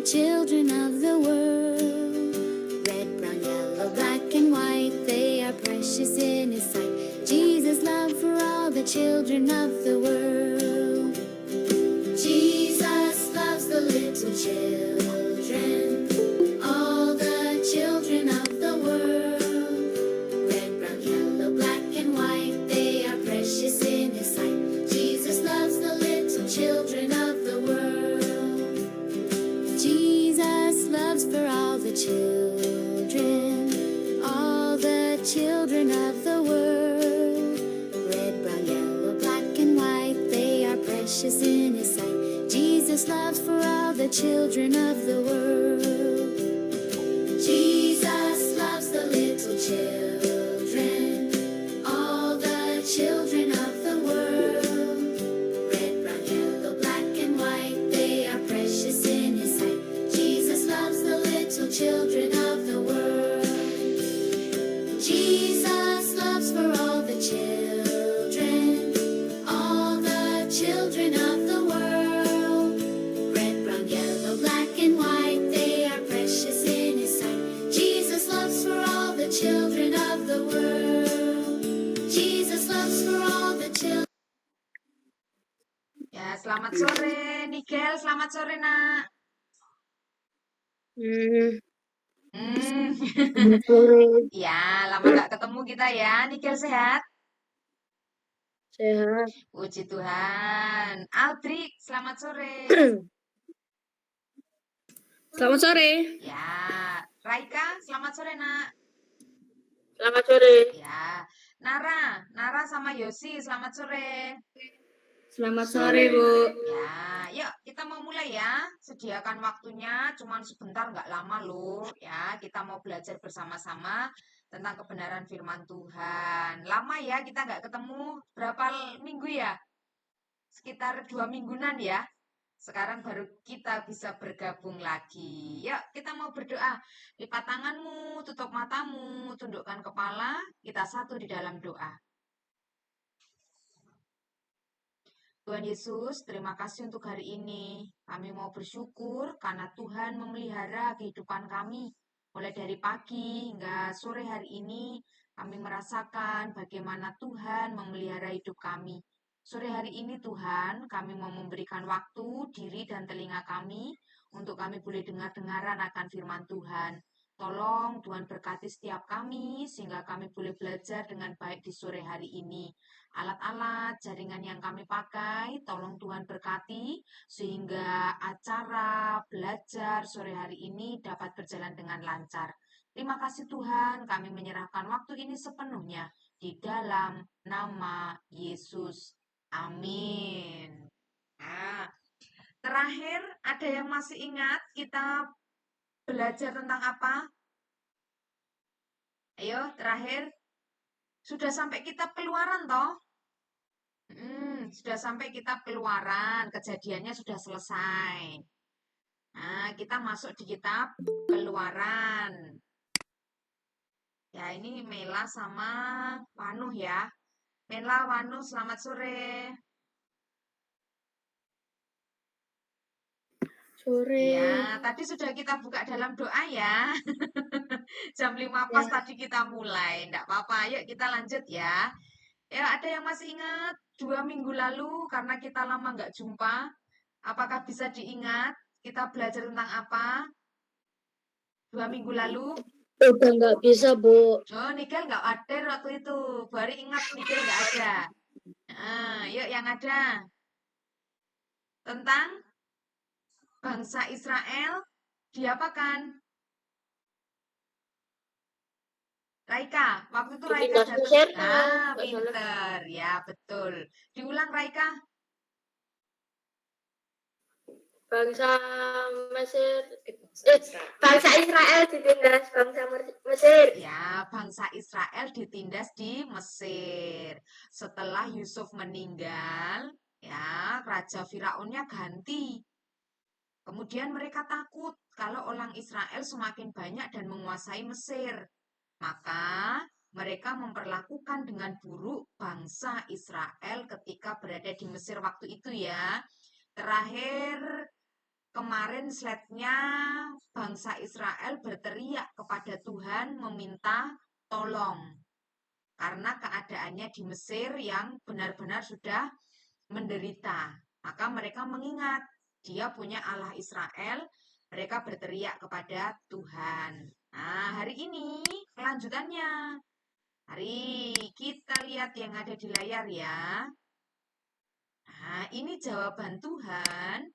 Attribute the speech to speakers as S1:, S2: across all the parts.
S1: children of the world. Red, brown, yellow, black, and white, they are precious in His sight. Jesus' love for all the children of the world. Jesus loves the little children, all the children of the world. Red, brown, yellow, black, and white, they are precious in His sight. Jesus loves the little children of the world. Jesus loves for all the children, all the children of the world. Red, brown, yellow, black, and white, they are precious in His sight. Jesus loves for all the children of the world. Jesus loves the little children, all the children of the world. Red, brown, yellow, black, and white, they are precious in His sight. Jesus loves the little children of the world. Jesus loves for all the children, all the children of the world. Red, brown, yellow, black, and white, they are precious in His sight. Jesus loves for all the children of the world. Jesus loves for all the children.
S2: Ya, selamat sore, Nigel. Selamat sore, Nak. Ya, lama nggak ketemu kita ya. Nigel sehat?
S3: Sehat.
S2: Puji Tuhan. Aldrik, selamat sore.
S3: Selamat sore.
S2: Ya, Raika, selamat sore, Nak.
S3: Selamat sore.
S2: Ya, Nara sama Yosi, selamat sore.
S3: Selamat sore, Bu.
S2: Ya, yuk kita mau mulai ya. Sediakan waktunya, cuman sebentar nggak lama loh. Ya, kita mau belajar bersama-sama tentang kebenaran firman Tuhan. Lama ya kita nggak ketemu. Berapa minggu ya? Sekitar 2 mingguan ya. Sekarang baru kita bisa bergabung lagi. Yuk, kita mau berdoa. Lipat tanganmu, tutup matamu, tundukkan kepala. Kita satu di dalam doa. Tuhan Yesus, terima kasih untuk hari ini. Kami mau bersyukur karena Tuhan memelihara kehidupan kami. Mulai dari pagi hingga sore hari ini, kami merasakan bagaimana Tuhan memelihara hidup kami. Sore hari ini Tuhan, kami mau memberikan waktu, diri dan telinga kami untuk kami boleh dengar-dengaran akan firman Tuhan. Tolong Tuhan berkati setiap kami sehingga kami boleh belajar dengan baik di sore hari ini. Alat-alat, jaringan yang kami pakai, tolong Tuhan berkati sehingga acara belajar sore hari ini dapat berjalan dengan lancar. Terima kasih Tuhan, kami menyerahkan waktu ini sepenuhnya di dalam nama Yesus. Amin. Nah, terakhir, ada yang masih ingat kita belajar tentang apa? Ayo, terakhir. Sudah sampai kitab Keluaran toh? Sudah sampai kitab Keluaran, kejadiannya sudah selesai. Nah, kita masuk di kitab Keluaran. Ya, ini Mela sama Wanuh ya. Mela, Wanuh, selamat sore.
S3: Sore.
S2: Ya, tadi sudah kita buka dalam doa ya. Jam 5 pas tadi kita mulai. Enggak apa-apa, yuk kita lanjut ya. Ya, ada yang masih ingat 2 minggu lalu karena kita lama nggak jumpa. Apakah bisa diingat kita belajar tentang apa? 2 minggu lalu?
S3: Udah nggak bisa, Bu.
S2: Oh, Nigel nggak ada waktu itu. Baru ingat Nigel nggak ada. Nah, yuk yang ada. Tentang bangsa Israel diapakan? Raika, waktu itu Raika
S3: Ditindas
S2: datang.
S3: Mesir,
S2: Ah,
S3: nggak salah.
S2: pinter. Ya, betul. Diulang Raika.
S3: Bangsa Mesir, bangsa Israel ditindas bangsa Mesir.
S2: Ya, bangsa Israel ditindas di Mesir. Setelah Yusuf meninggal, ya, Raja Firaunnya ganti. Kemudian mereka takut kalau orang Israel semakin banyak dan menguasai Mesir. Maka mereka memperlakukan dengan buruk bangsa Israel ketika berada di Mesir waktu itu ya. Terakhir kemarin slide-nya bangsa Israel berteriak kepada Tuhan meminta tolong. Karena keadaannya di Mesir yang benar-benar sudah menderita. Maka mereka mengingat dia punya Allah Israel, mereka berteriak kepada Tuhan. Nah, hari ini kelanjutannya. Mari kita lihat yang ada di layar ya. Nah, ini jawaban Tuhan.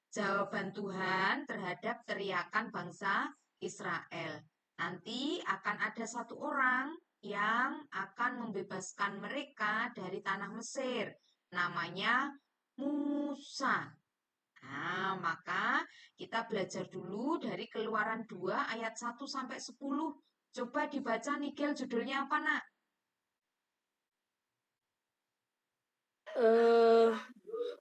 S2: Jawaban Tuhan terhadap teriakan bangsa Israel. Nanti akan ada satu orang yang akan membebaskan mereka dari tanah Mesir. Namanya Musa. Nah, maka kita belajar dulu dari Keluaran 2 ayat 1 sampai 10. Coba dibaca Nigel, judulnya apa, Nak?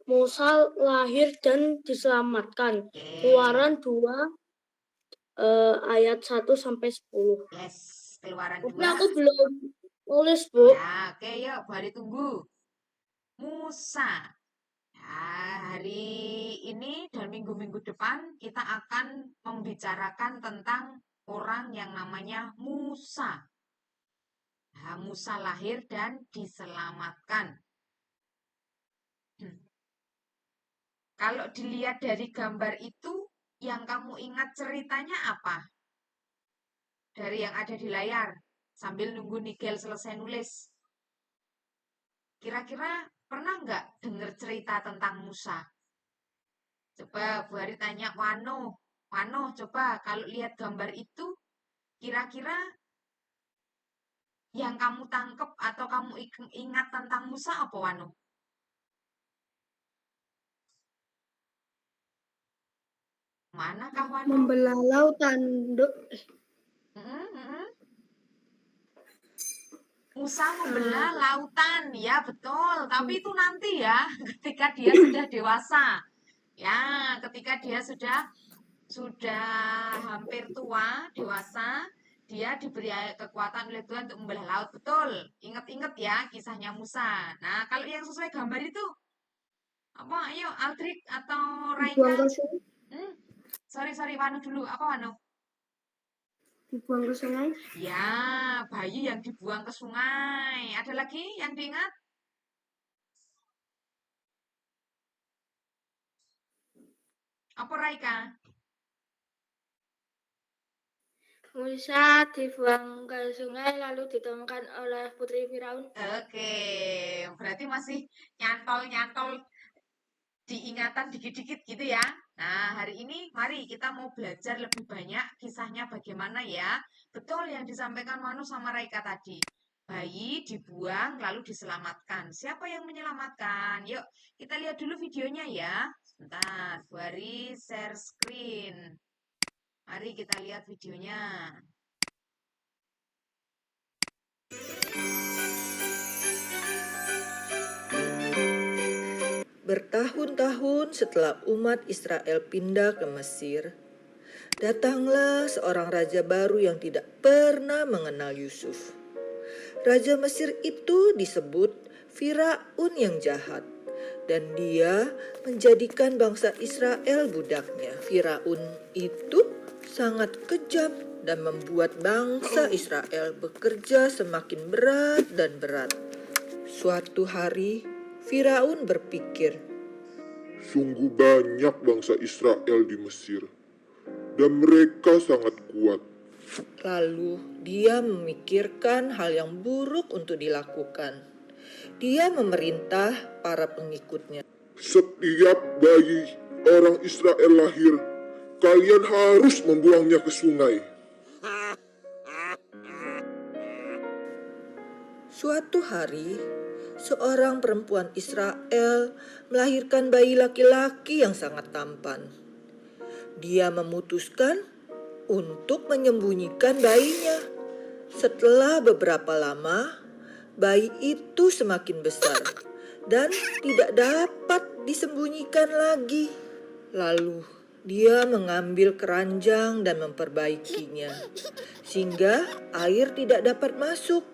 S3: Musa lahir dan diselamatkan.
S2: Oke.
S3: Keluaran 2 ayat 1 sampai 10.
S2: Yes, Keluaran
S3: Tapi
S2: 2.
S3: aku belum nulis, Bu.
S2: Ya, oke yuk, Bari tunggu. Musa. Ya, hari ini dan minggu-minggu depan kita akan membicarakan tentang orang yang namanya Musa. Nah, Musa lahir dan diselamatkan. Kalau dilihat dari gambar itu, yang kamu ingat ceritanya apa? Dari yang ada di layar, sambil nunggu Nigel selesai nulis. Kira-kira pernah nggak dengar cerita tentang Musa? Coba Bu Hari tanya Wano. Wano, coba kalau lihat gambar itu, kira-kira yang kamu tangkep atau kamu ingat tentang Musa apa, Wano? Manakah Wano?
S3: Membelah lautan.
S2: Musa membelah lautan, ya betul. Tapi itu nanti ya, ketika dia sudah dewasa. Ya, ketika dia sudah hampir tua, dewasa, dia diberi kekuatan oleh Tuhan untuk membelah laut. Betul. Ingat-ingat ya kisahnya Musa. Nah, kalau yang sesuai gambar itu apa? Ayo, Aldrik atau Raika? Sorry, Wano dulu. Apa, Wano?
S3: Dibuang ke sungai.
S2: Ya, bayi yang dibuang ke sungai. Ada lagi yang diingat? Apa, Raika?
S3: Musa dibuang ke sungai lalu ditemukan oleh putri Firaun.
S2: Oke, berarti masih nyantol-nyantol diingatan dikit-dikit gitu ya. Nah, hari ini mari kita mau belajar lebih banyak kisahnya bagaimana ya. Betul yang disampaikan Manu sama Raika tadi. Bayi dibuang lalu diselamatkan. Siapa yang menyelamatkan? Yuk, kita lihat dulu videonya ya. Sebentar, Bu Ari share screen. Mari kita lihat videonya.
S4: Bertahun-tahun setelah umat Israel pindah ke Mesir, datanglah seorang raja baru yang tidak pernah mengenal Yusuf. Raja Mesir itu disebut Firaun yang jahat, dan dia menjadikan bangsa Israel budaknya. Firaun itu sangat kejam dan membuat bangsa Israel bekerja semakin berat dan berat. Suatu hari, Firaun berpikir,
S5: sungguh banyak bangsa Israel di Mesir, dan mereka sangat kuat.
S4: Lalu dia memikirkan hal yang buruk untuk dilakukan. Dia memerintah para pengikutnya.
S5: Setiap bayi orang Israel lahir, kalian harus membuangnya ke sungai.
S4: Suatu hari, seorang perempuan Israel melahirkan bayi laki-laki yang sangat tampan. Dia memutuskan untuk menyembunyikan bayinya. Setelah beberapa lama, bayi itu semakin besar dan tidak dapat disembunyikan lagi. Lalu dia mengambil keranjang dan memperbaikinya, sehingga air tidak dapat masuk.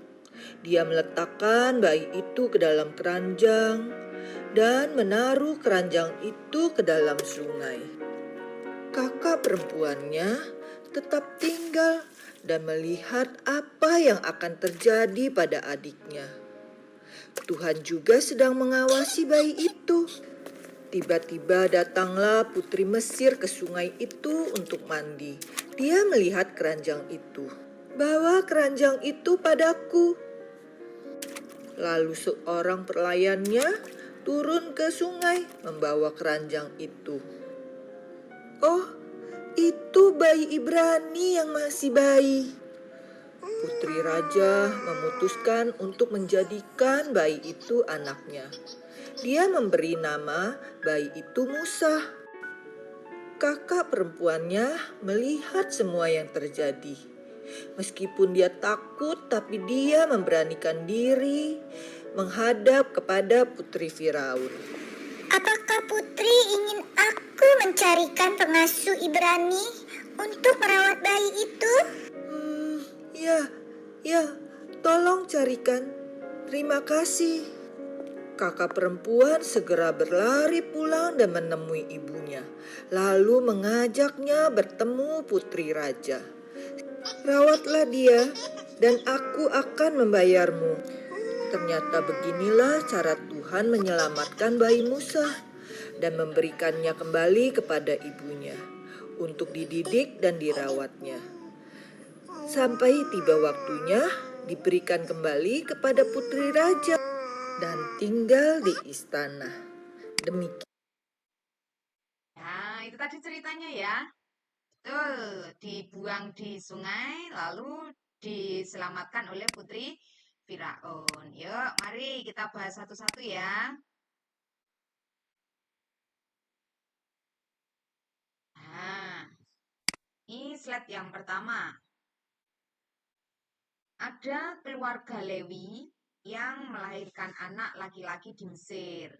S4: Dia meletakkan bayi itu ke dalam keranjang dan menaruh keranjang itu ke dalam sungai. Kakak perempuannya tetap tinggal dan melihat apa yang akan terjadi pada adiknya. Tuhan juga sedang mengawasi bayi itu. Tiba-tiba datanglah putri Mesir ke sungai itu untuk mandi. Dia melihat keranjang itu. "Bawa keranjang itu padaku." Lalu seorang pelayannya turun ke sungai membawa keranjang itu. Oh, itu bayi Ibrani yang masih bayi. Putri raja memutuskan untuk menjadikan bayi itu anaknya. Dia memberi nama bayi itu Musa. Kakak perempuannya melihat semua yang terjadi. Meskipun dia takut, tapi dia memberanikan diri menghadap kepada putri Firaun.
S6: Apakah putri ingin aku mencarikan pengasuh Ibrani untuk merawat bayi itu?
S4: Ya, tolong carikan. Terima kasih. Kakak perempuan segera berlari pulang dan menemui ibunya, lalu mengajaknya bertemu putri raja. "Rawatlah dia, dan aku akan membayarmu." Ternyata beginilah cara Tuhan menyelamatkan bayi Musa dan memberikannya kembali kepada ibunya untuk dididik dan dirawatnya. Sampai tiba waktunya diberikan kembali kepada putri raja dan tinggal di istana. Demikian.
S2: Nah, itu tadi ceritanya ya. Tuh, dibuang di sungai lalu diselamatkan oleh putri Firaun. Yuk, mari kita bahas satu-satu ya. Nah, ini slide yang pertama. Ada keluarga Lewi yang melahirkan anak laki-laki di Mesir.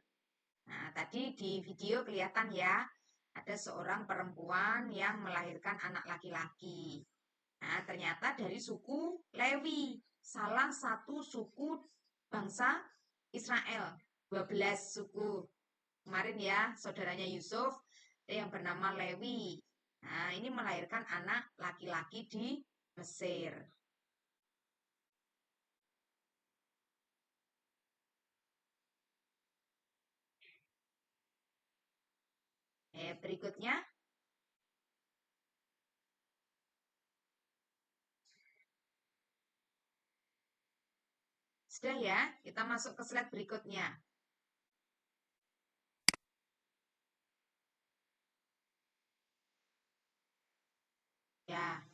S2: Nah, tadi di video kelihatan ya, ada seorang perempuan yang melahirkan anak laki-laki. Nah, ternyata dari suku Lewi, salah satu suku bangsa Israel. 12 suku. Kemarin ya, saudaranya Yusuf yang bernama Lewi. Nah, ini melahirkan anak laki-laki di Mesir. Berikutnya. Sudah ya, kita masuk ke slide berikutnya. Ya.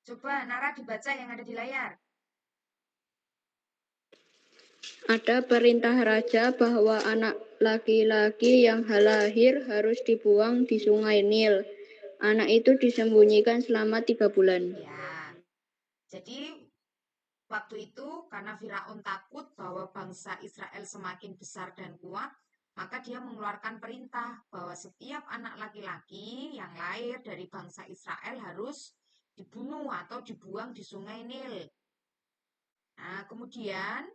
S2: Coba Nara dibaca yang ada di layar.
S7: Ada perintah raja bahwa anak laki-laki yang lahir harus dibuang di sungai Nil. Anak itu disembunyikan selama 3 bulan.
S2: Ya, jadi waktu itu karena Firaun takut bahwa bangsa Israel semakin besar dan kuat, maka dia mengeluarkan perintah bahwa setiap anak laki-laki yang lahir dari bangsa Israel harus dibunuh atau dibuang di sungai Nil. Nah, kemudian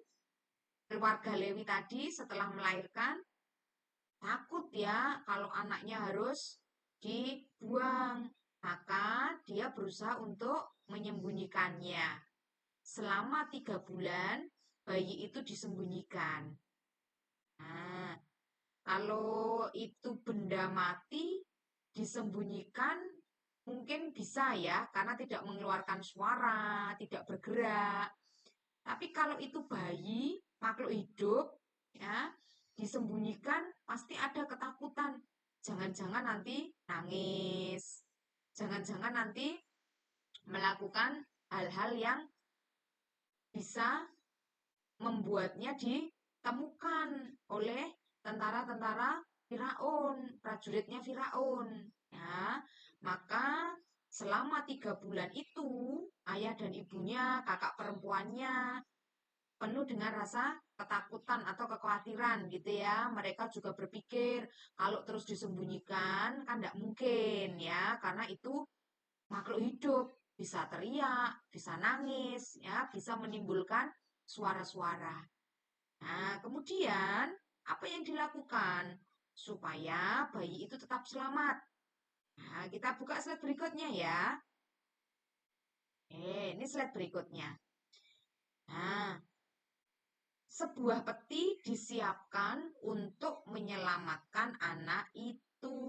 S2: keluarga Lewi tadi setelah melahirkan takut ya kalau anaknya harus dibuang. Maka dia berusaha untuk menyembunyikannya. Selama 3 bulan, bayi itu disembunyikan. Nah, kalau itu benda mati, disembunyikan mungkin bisa ya, karena tidak mengeluarkan suara, tidak bergerak. Tapi kalau itu bayi, makhluk hidup, ya, disembunyikan pasti ada ketakutan. Jangan-jangan nanti nangis. Jangan-jangan nanti melakukan hal-hal yang bisa membuatnya ditemukan oleh tentara-tentara Firaun, prajuritnya Firaun. Ya, maka selama 3 bulan itu, ayah dan ibunya, kakak perempuannya, penuh dengan rasa ketakutan atau kekhawatiran gitu ya. Mereka juga berpikir kalau terus disembunyikan kan tidak mungkin ya, karena itu makhluk hidup, bisa teriak, bisa nangis, ya, bisa menimbulkan suara-suara. Nah, kemudian apa yang dilakukan supaya bayi itu tetap selamat? Nah, kita buka slide berikutnya ya. Ini slide berikutnya. Nah, sebuah peti disiapkan untuk menyelamatkan anak itu.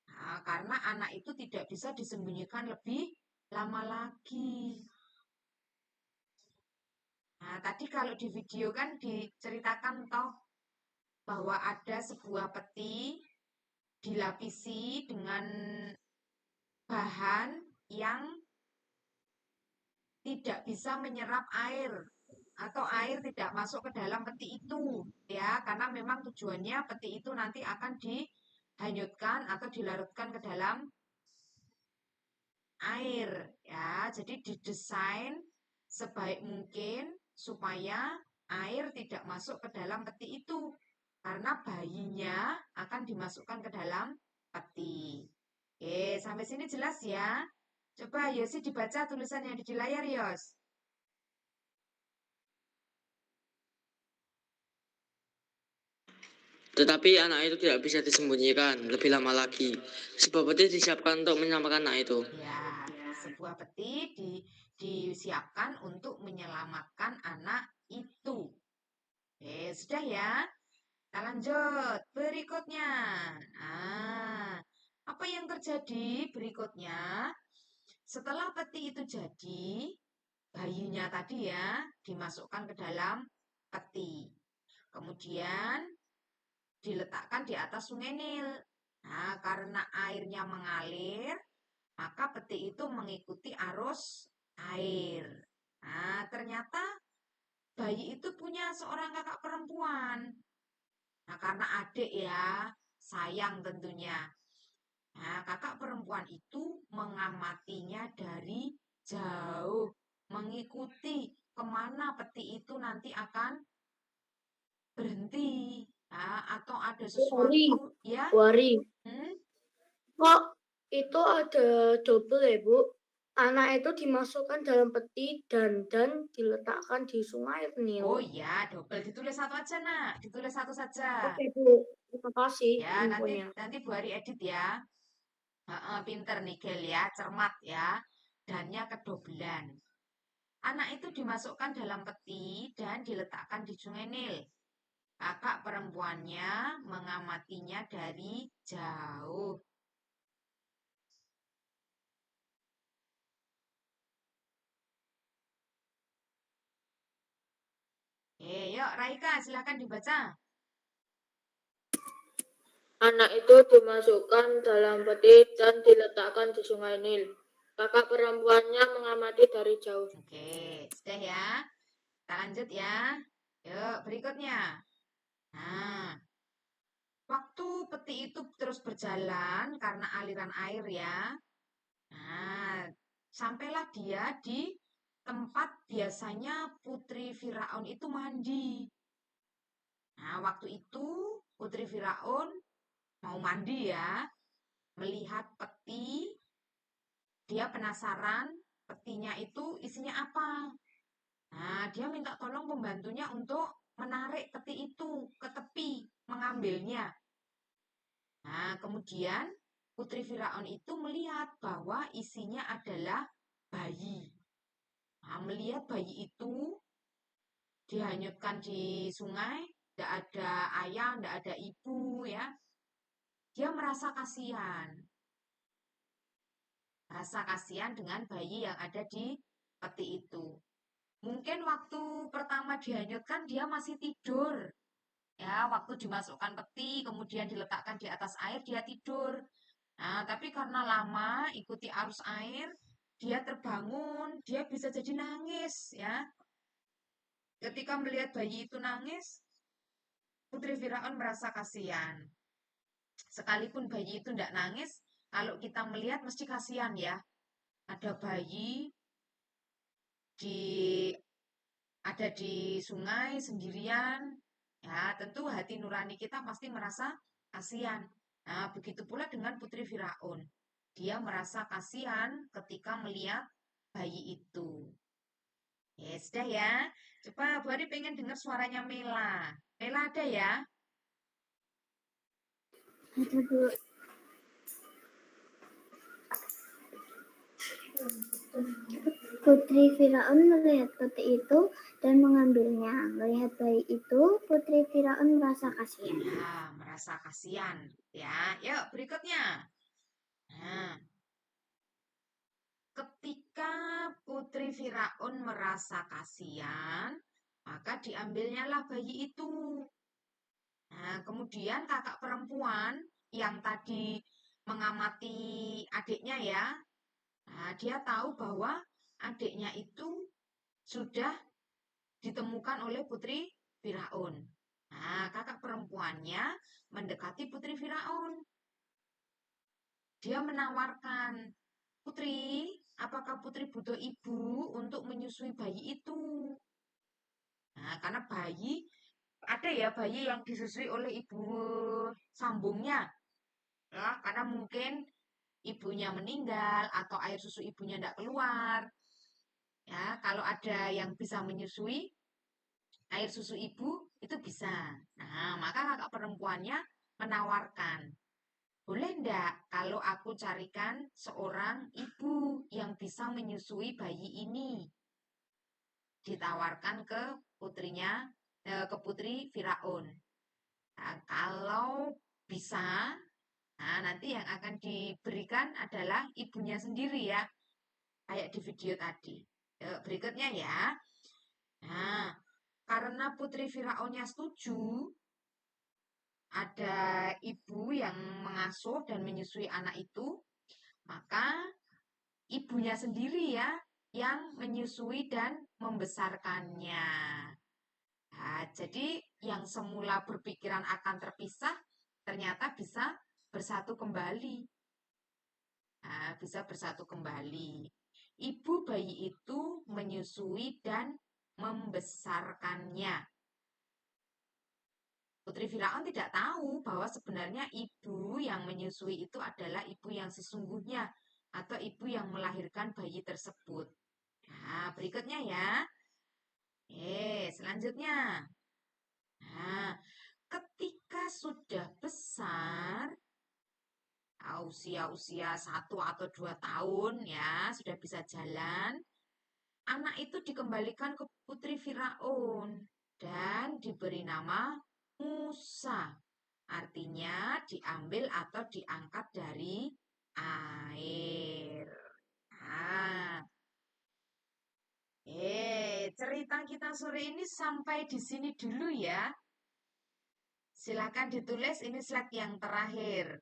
S2: Nah, karena anak itu tidak bisa disembunyikan lebih lama lagi. Nah, tadi kalau di video kan diceritakan toh bahwa ada sebuah peti dilapisi dengan bahan yang tidak bisa menyerap air atau air tidak masuk ke dalam peti itu ya, karena memang tujuannya peti itu nanti akan dihanyutkan atau dilarutkan ke dalam air ya. Jadi didesain sebaik mungkin supaya air tidak masuk ke dalam peti itu karena bayinya akan dimasukkan ke dalam peti. Oke, sampai sini jelas ya. Coba Yosi dibaca tulisan yang di layar, Yos.
S8: Tetapi anak itu tidak bisa disembunyikan lebih lama lagi, sebab peti disiapkan untuk menyelamatkan anak itu.
S2: Ya, sebuah peti disiapkan untuk menyelamatkan anak itu. Oke, sudah ya. Kita lanjut berikutnya. Nah, apa yang terjadi berikutnya? Setelah peti itu jadi, bayinya tadi ya dimasukkan ke dalam peti. Kemudian diletakkan di atas sungai Nil. Nah, karena airnya mengalir, maka peti itu mengikuti arus air. Nah, ternyata bayi itu punya seorang kakak perempuan. Nah, karena adik ya, sayang tentunya. Nah, kakak perempuan itu mengamatinya dari jauh, mengikuti kemana peti itu nanti akan berhenti. Nah, atau ada sesuatu ya.
S3: Wari,
S2: Hmm?
S3: kok itu ada double ya, Bu? Anak itu dimasukkan dalam peti dan diletakkan di sungai Nil.
S2: Oh iya, double ditulis satu aja, Nak. Ditulis satu saja.
S3: Oke, Bu. Terima kasih
S2: Ya,
S3: infonya.
S2: nanti Bu Hari edit ya. Pinter nih, Gel ya, cermat ya. Dannya kedobelan. Anak itu dimasukkan dalam peti dan diletakkan di Sungai Nil. Kakak perempuannya mengamatinya dari jauh. Yuk Raika, silahkan dibaca.
S3: Anak itu dimasukkan dalam peti dan diletakkan di sungai Nil. Kakak perempuannya mengamati dari jauh.
S2: Oke, sudah ya. Kita lanjut ya. Yuk, berikutnya. Nah, waktu peti itu terus berjalan karena aliran air ya. Nah, sampailah dia di tempat biasanya Putri Firaun itu mandi. Nah, waktu itu Putri Firaun mau mandi ya, melihat peti, dia penasaran petinya itu isinya apa. Nah, dia minta tolong pembantunya untuk menarik peti itu ke tepi, mengambilnya. Nah, kemudian Putri Firaun itu melihat bahwa isinya adalah bayi. Nah, melihat bayi itu dihanyutkan di sungai, tidak ada ayah, tidak ada ibu ya. Dia merasa kasihan. Rasa kasihan dengan bayi yang ada di peti itu. Mungkin waktu pertama dihanyutkan dia masih tidur. Ya, waktu dimasukkan peti, kemudian diletakkan di atas air, dia tidur. Nah, tapi karena lama ikuti arus air, dia terbangun, dia bisa jadi nangis ya. Ketika melihat bayi itu nangis, Putri Firaun merasa kasihan. Sekalipun bayi itu tidak nangis, kalau kita melihat mesti kasihan ya. Ada bayi ada di sungai sendirian, ya tentu hati nurani kita pasti merasa kasihan. Nah, begitu pula dengan Putri Firaun. Dia merasa kasihan ketika melihat bayi itu. Sudah ya. Coba Bu Ari pengen dengar suaranya Mela. Mela ada ya?
S6: Ada, Bu. Putri Firaun melihat peti itu dan mengambilnya. Melihat bayi itu, Putri Firaun merasa kasihan.
S2: Ya, merasa kasihan. Ya, yuk berikutnya. Nah, ketika Putri Firaun merasa kasihan, maka diambilnyalah bayi itu. Nah, kemudian kakak perempuan yang tadi mengamati adiknya ya, nah, dia tahu bahwa adiknya itu sudah ditemukan oleh Putri Firaun. Nah, kakak perempuannya mendekati Putri Firaun. Dia menawarkan, Putri, apakah Putri butuh ibu untuk menyusui bayi itu? Nah, karena bayi, ada ya bayi yang disusui oleh ibu sambungnya. Ya, karena mungkin ibunya meninggal atau air susu ibunya tidak keluar. Ya, kalau ada yang bisa menyusui air susu ibu, itu bisa. Nah, maka kakak perempuannya menawarkan, boleh enggak kalau aku carikan seorang ibu yang bisa menyusui bayi ini? Ditawarkan ke putrinya, ke Putri Firaun. Nah, kalau bisa, nah nanti yang akan diberikan adalah ibunya sendiri ya, kayak di video tadi. Berikutnya ya. Nah, karena Putri Firaunnya setuju, ada ibu yang mengasuh dan menyusui anak itu, maka ibunya sendiri ya yang menyusui dan membesarkannya. Nah, jadi yang semula berpikiran akan terpisah, ternyata bisa bersatu kembali. Nah, bisa bersatu kembali. Ibu bayi itu menyusui dan membesarkannya. Putri Firaun tidak tahu bahwa sebenarnya ibu yang menyusui itu adalah ibu yang sesungguhnya atau ibu yang melahirkan bayi tersebut. Nah, berikutnya ya. Selanjutnya. Nah, ketika sudah besar, usia-usia 1 atau 2 tahun ya, sudah bisa jalan, anak itu dikembalikan ke Putri Firaun dan diberi nama Musa. Artinya diambil atau diangkat dari air. Nah, cerita kita sore ini sampai di sini dulu ya. Silakan ditulis, ini slide yang terakhir.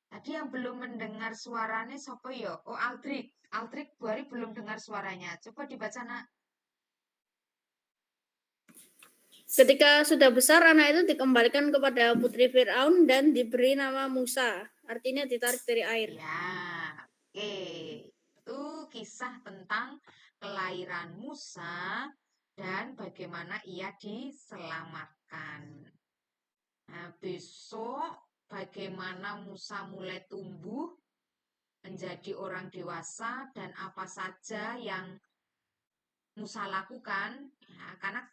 S2: Tadi yang belum mendengar suaranya siapa ya? Oh, Aldrik. Aldrik, Bu Ari belum dengar suaranya. Coba dibaca, Nak.
S7: Ketika sudah besar, anak itu dikembalikan kepada Putri Firaun dan diberi nama Musa. Artinya ditarik dari air.
S2: Ya, oke. Itu kisah tentang kelahiran Musa dan bagaimana ia diselamatkan. Nah, besok bagaimana Musa mulai tumbuh menjadi orang dewasa dan apa saja yang Musa lakukan, ya, karena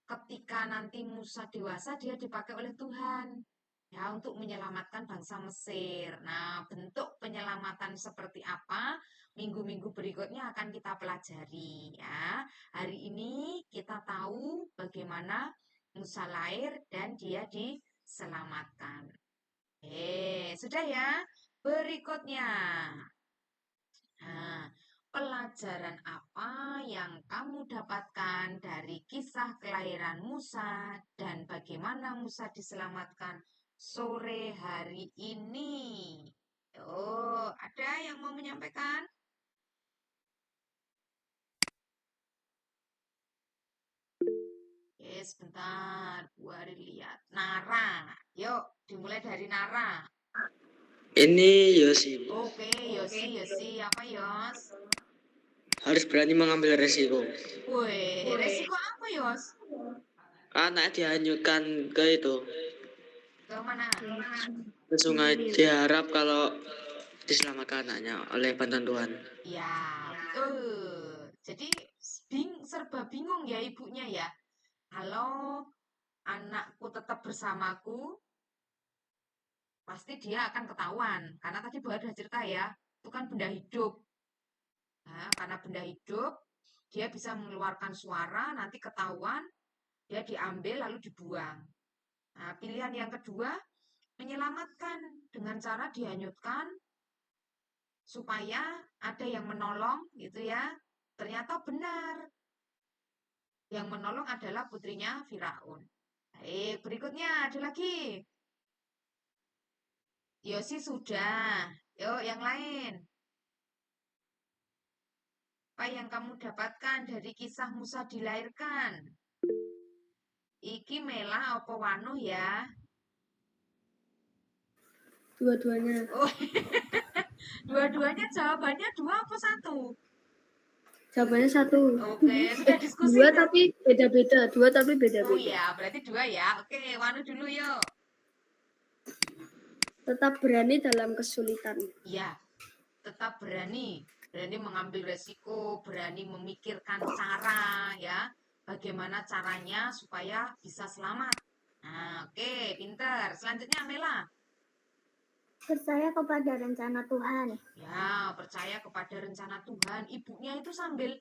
S2: ketika nanti Musa dewasa dia dipakai oleh Tuhan ya untuk menyelamatkan bangsa Mesir. Nah, bentuk penyelamatan seperti apa minggu-minggu berikutnya akan kita pelajari ya. Hari ini kita tahu bagaimana Musa lahir dan dia diselamatkan. Sudah ya. Berikutnya. Nah, pelajaran apa yang kamu dapatkan dari kisah kelahiran Musa dan bagaimana Musa diselamatkan sore hari ini? Oh, ada yang mau menyampaikan? Sebentar, Bu Ari lihat. Nara, yuk dimulai dari Nara.
S8: Ini Yosi.
S2: Oke, Yosi, apa Yos?
S8: Harus berani mengambil resiko.
S2: Woi, resiko apa Yos?
S8: Anak dihanyutkan ke itu,
S2: Ke mana?
S8: ke sungai. Diharap kalau diselamatkan anaknya oleh bantuan Tuhan.
S2: Ya, betul. Jadi serba bingung ya ibunya ya. Kalau anakku tetap bersamaku, pasti dia akan ketahuan. Karena tadi Bu ada cerita ya, itu kan benda hidup. Nah, karena benda hidup, dia bisa mengeluarkan suara, nanti ketahuan, dia diambil lalu dibuang. Nah, pilihan yang kedua, menyelamatkan dengan cara dihanyutkan supaya ada yang menolong gitu ya. Ternyata benar. Yang menolong adalah putrinya Firaun. Baik, berikutnya ada lagi. Yosi sudah. Yuk, yang lain. Apa yang kamu dapatkan dari kisah Musa dilahirkan? Iki Mela apa Wanuh ya?
S3: Dua-duanya.
S2: Oh, dua-duanya jawabannya 2 apa 1?
S3: Jawabannya 1.
S2: Oke, sudah diskusi
S3: Dua
S2: kan?
S3: tapi beda-beda.
S2: Oh ya, berarti 2 ya. Oke, Wanuh dulu yuk.
S3: Tetap berani dalam kesulitan.
S2: Iya, tetap berani mengambil resiko, berani memikirkan cara ya, bagaimana caranya supaya bisa selamat. Nah, oke, pinter. Selanjutnya Mela.
S6: Percaya kepada rencana Tuhan.
S2: Ya, percaya kepada rencana Tuhan. Ibunya itu sambil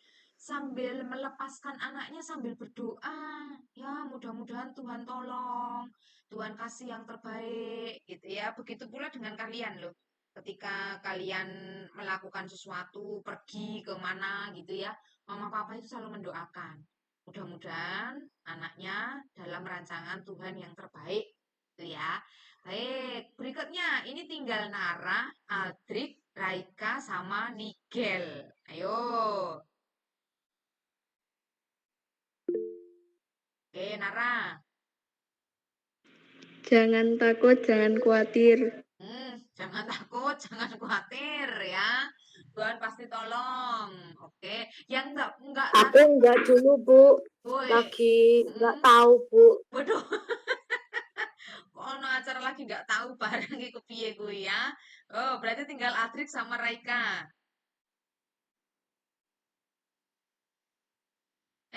S2: melepaskan anaknya sambil berdoa. Ya, mudah-mudahan Tuhan tolong, Tuhan kasih yang terbaik gitu ya. Begitu pula dengan kalian loh. Ketika kalian melakukan sesuatu, pergi kemana gitu ya, mama papa itu selalu mendoakan. Mudah-mudahan anaknya dalam rancangan Tuhan yang terbaik gitu ya. Baik, berikutnya ini tinggal Nara, Aldrik, Raika, sama Nigel. Ayo. Oke, Nara.
S7: Jangan takut, jangan khawatir.
S2: Jangan takut, jangan khawatir ya. Tuhan pasti tolong. Oke, yang enggak
S3: Aku enggak dulu, Bu.
S2: Boy.
S3: Lagi enggak tahu, Bu.
S2: Waduh. Ono acara lagi nggak tahu barang iku piye kuwi ya. Oh, berarti tinggal Adrik sama Raika.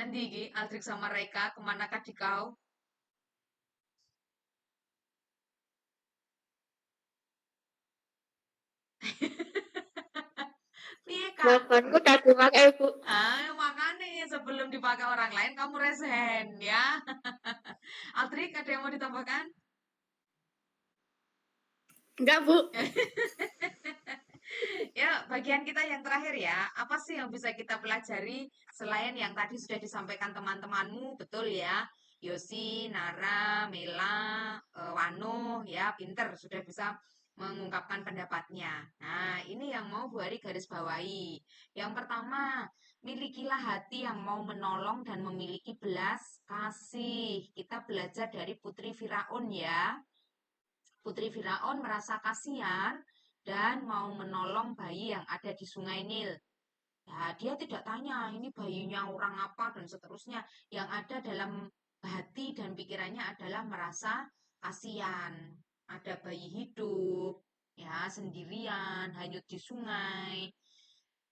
S2: Endi iki Aldrik sama Raika kemanakah dikau? Piye Kak?
S3: Teleponku tak dipakai, Bu.
S2: Makanya sebelum dipakai orang lain kamu resen ya. Aldrik ada yang mau ditambahkan?
S3: Enggak, Bu.
S2: Ya, bagian kita yang terakhir ya. Apa sih yang bisa kita pelajari selain yang tadi sudah disampaikan teman-temanmu? Betul ya. Yosi, Nara, Mela, Wano, ya pinter sudah bisa mengungkapkan pendapatnya. Nah, ini yang mau Bu Ari garis bawahi. Yang pertama, milikilah hati yang mau menolong dan memiliki belas kasih. Kita belajar dari Putri Firaun ya. Putri Firaun merasa kasihan dan mau menolong bayi yang ada di Sungai Nil. Ya, dia tidak tanya ini bayinya orang apa dan seterusnya. Yang ada dalam hati dan pikirannya adalah merasa kasihan. Ada bayi hidup, ya sendirian, hanyut di sungai.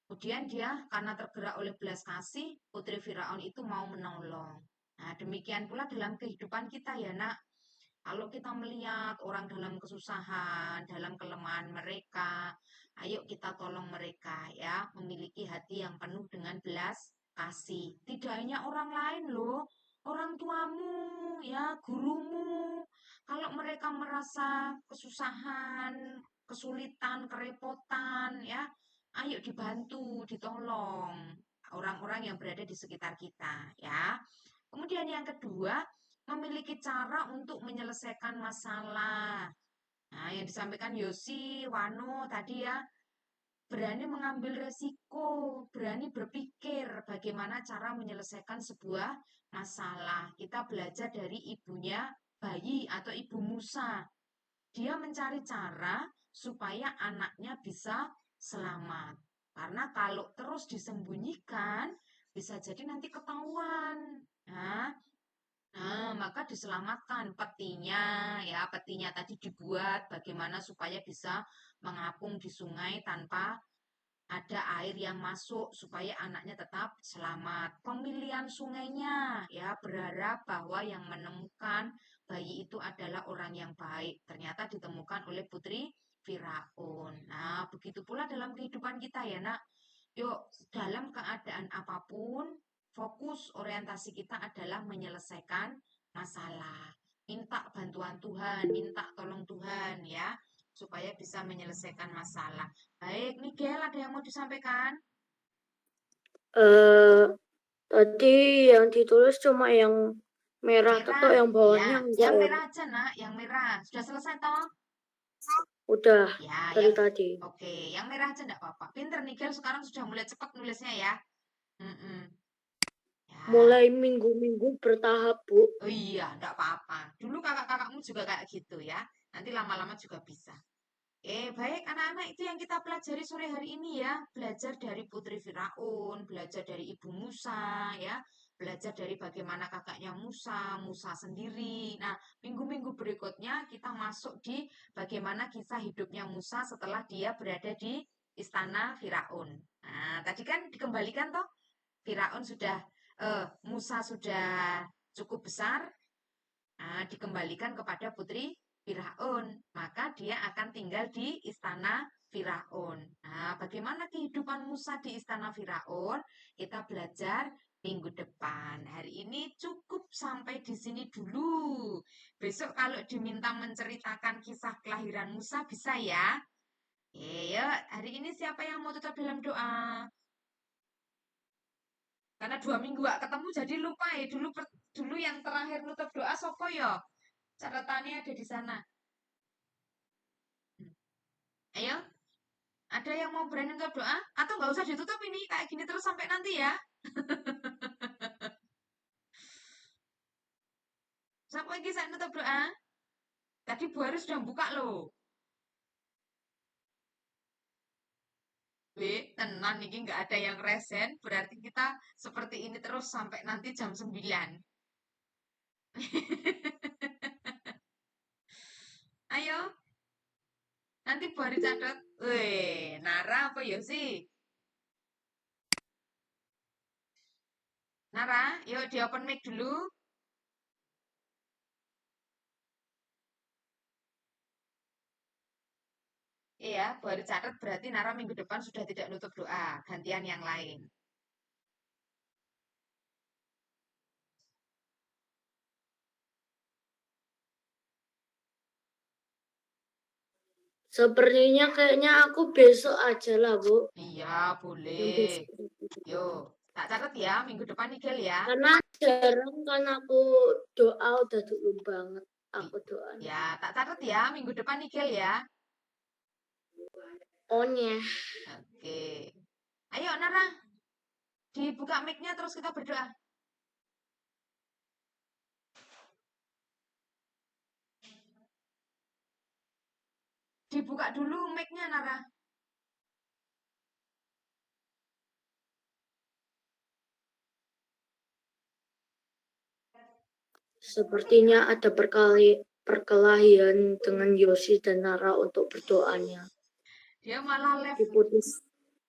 S2: Kemudian dia karena tergerak oleh belas kasih, Putri Firaun itu mau menolong. Nah, demikian pula dalam kehidupan kita ya, Nak. Kalau kita melihat orang dalam kesusahan, dalam kelemahan mereka, ayo kita tolong mereka ya, memiliki hati yang penuh dengan belas kasih. Tidak hanya orang lain loh, orang tuamu, ya, gurumu. Kalau mereka merasa kesusahan, kesulitan, kerepotan, ya, ayo dibantu, ditolong orang-orang yang berada di sekitar kita, ya. Kemudian yang kedua, memiliki cara untuk menyelesaikan masalah. Nah, yang disampaikan Yosi, Wano tadi ya, berani mengambil resiko, berani berpikir bagaimana cara menyelesaikan sebuah masalah. Kita belajar dari ibunya bayi atau ibu Musa. Dia mencari cara supaya anaknya bisa selamat. Karena kalau terus disembunyikan, bisa jadi nanti ketahuan. Nah, Maka diselamatkan petinya, ya petinya tadi dibuat bagaimana supaya bisa mengapung di sungai tanpa ada air yang masuk supaya anaknya tetap selamat. Pemilihan sungainya ya berharap bahwa yang menemukan bayi itu adalah orang yang baik. Ternyata ditemukan oleh putri Firaun. Nah, begitu pula dalam kehidupan kita ya, Nak. Yuk, dalam keadaan apapun, fokus orientasi kita adalah menyelesaikan masalah. Minta bantuan Tuhan, minta tolong Tuhan ya, supaya bisa menyelesaikan masalah. Baik, Miguel, ada yang mau disampaikan?
S3: Tadi yang ditulis cuma yang merah atau yang bawahnya
S2: ya,
S3: enggak
S2: yang
S3: ya, Bu?
S2: merah aja, Nak, yang merah. Sudah selesai toh?
S3: Udah
S2: Ya,
S3: dari
S2: yang
S3: tadi.
S2: oke, yang merah aja enggak apa-apa. Pinter Miguel sekarang sudah mulai cepat nulisnya ya. Mm-mm. Ya.
S3: Mulai minggu-minggu bertahap, Bu.
S2: Oh iya, enggak apa-apa. Dulu kakak-kakakmu juga kayak gitu ya. Nanti lama-lama juga bisa. Baik anak-anak, itu yang kita pelajari sore hari ini ya. Belajar dari Putri Firaun, belajar dari Ibu Musa ya. Belajar dari bagaimana kakaknya Musa, Musa sendiri. Nah, minggu-minggu berikutnya kita masuk di bagaimana kisah hidupnya Musa setelah dia berada di istana Firaun. Nah, tadi kan dikembalikan toh, Firaun sudah, Musa sudah cukup besar, dikembalikan kepada Putri Firaun, maka dia akan tinggal di istana Firaun. Nah, bagaimana kehidupan Musa di istana Firaun? Kita belajar minggu depan. Hari ini cukup sampai di sini dulu. Besok kalau diminta menceritakan kisah kelahiran Musa bisa ya? Ya, hari ini siapa yang mau tutup dalam doa? Karena 2 minggu gak ketemu jadi lupa ya. Dulu yang terakhir nutup doa sopo ya? Catatannya ada di sana. Ayo, ada yang mau berani untuk doa? Atau nggak usah ditutup ini, kayak gini terus sampai nanti ya. Siapa lagi saya nutup doa? Tadi Bu Haris sudah buka loh. Tenan ini nggak ada yang resen, berarti kita seperti ini terus sampai nanti jam 9. Ayo, nanti Bu Haris catat. Nara apa ya sih? Nara, yuk di open mic dulu. Iya, baru catat berarti Nara minggu depan sudah tidak nutup doa, gantian yang lain.
S3: Sepertinya kayaknya aku besok aja lah, Bu.
S2: Iya,
S3: Yang
S2: boleh.
S3: besok.
S2: Yuk, tak catat ya, minggu depan Nigel ya.
S3: Karena jarang kan aku doa udah dulu banget aku doanya.
S2: Ya, tak catat ya, minggu depan Nigel ya.
S3: Onnya.
S2: Oke. Ayo, Nara. Dibuka mic-nya terus kita berdoa. Dibuka dulu mic-nya, Nara.
S3: Sepertinya ada perkelahian dengan Yosi dan Nara untuk berdoanya.
S2: Dia malah live,
S3: Diputus.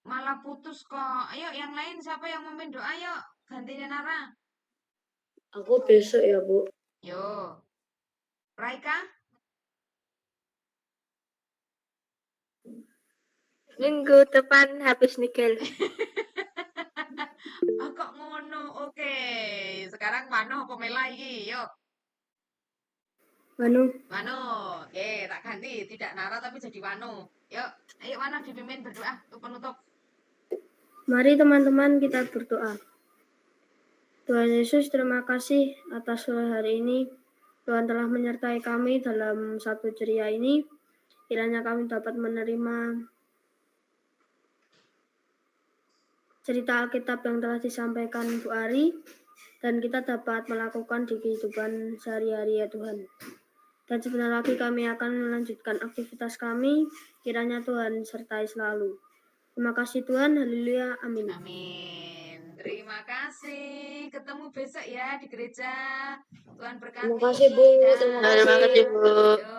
S2: malah putus kok. Ayo, yang lain siapa yang mau main doa? Yuk, gantinya Nara.
S3: Aku besok ya, Bu.
S2: Yo. Raika?
S3: Minggu depan habis Nigel.
S2: Kok ngono? Oke. Sekarang Mano apa Mela iki? Yuk.
S3: Manu.
S2: Mano. Oke, tak ganti. Tidak Nara tapi jadi Mano. Yuk. Ayo Mano dipimpin berdoa untuk penutup.
S3: Mari teman-teman kita berdoa. Tuhan Yesus, terima kasih atas sore hari ini. Tuhan telah menyertai kami dalam satu ceria ini. Kiranya kami dapat menerima cerita Alkitab yang telah disampaikan Bu Ari, dan kita dapat melakukan di kehidupan sehari-hari ya Tuhan. Dan sebentar lagi kami akan melanjutkan aktivitas kami, kiranya Tuhan sertai selalu. Terima kasih Tuhan, haleluya, amin.
S2: Amin. Terima kasih. Ketemu besok ya di gereja. Tuhan berkati.
S3: Terima kasih, Bu. Terima
S2: Dah.
S7: Terima kasih, Bu.
S2: Yo.